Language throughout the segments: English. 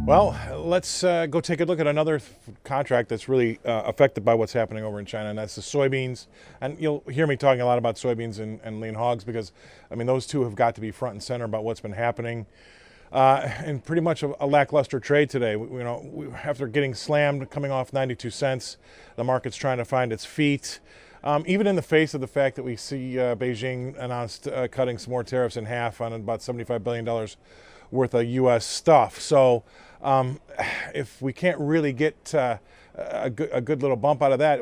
Well, let's go take a look at another contract that's really affected by what's happening over in China, and that's the soybeans. And you'll hear me talking a lot about soybeans and lean hogs because, I mean, those two have got to be front and center about what's been happening. And pretty much a lackluster trade today. After getting slammed, coming off 92 cents, the market's trying to find its feet. Even in the face of the fact that we see Beijing announced cutting some more tariffs in half on about $75 billion worth of U.S. stuff. So if we can't really get a good little bump out of that,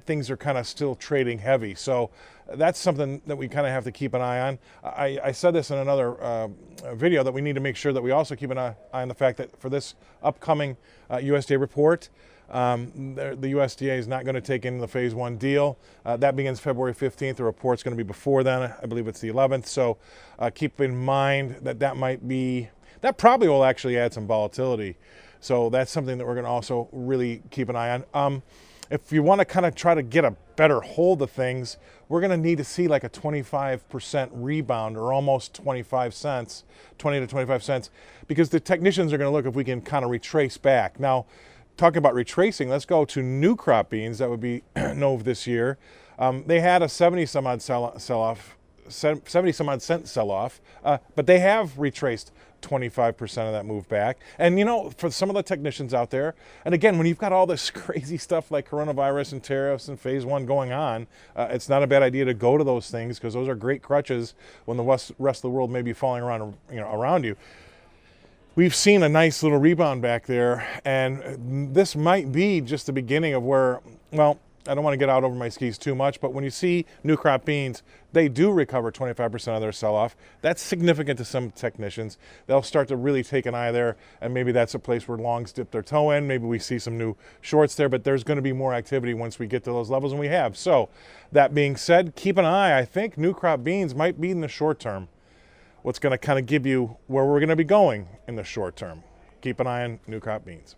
things are kind of still trading heavy. So that's something that we kind of have to keep an eye on. I said this in another video that we need to make sure that we also keep an eye on the fact that for this upcoming USDA report, the USDA is not going to take in the phase one deal. That begins February 15th. The report's going to be before then. I believe it's the 11th. So keep in mind that that probably will actually add some volatility. So that's something that we're going to also really keep an eye on. If you want to kind of try to get a better hold of things, we're going to need to see like a 25% rebound or almost 25 cents, 20 to 25 cents, because the technicians are going to look if we can kind of retrace back. Now, talking about retracing, let's go to new crop beans. That would be Nove this year. They had a 70 some odd cent sell-off, but they have retraced 25% of that move back. And for some of the technicians out there, and again, when you've got all this crazy stuff like coronavirus and tariffs and phase one going on, it's not a bad idea to go to those things because those are great crutches when the rest of the world may be falling around you. We've seen a nice little rebound back there, and this might be just the beginning of where, well, I don't want to get out over my skis too much, but when you see new crop beans, they do recover 25% of their sell-off. That's significant to some technicians. They'll start to really take an eye there, and maybe that's a place where longs dip their toe in. Maybe we see some new shorts there, but there's going to be more activity once we get to those levels, and we have. So that being said, keep an eye. I think new crop beans might be in the short term what's going to kind of give you where we're going to be going in the short term. Keep an eye on new crop beans.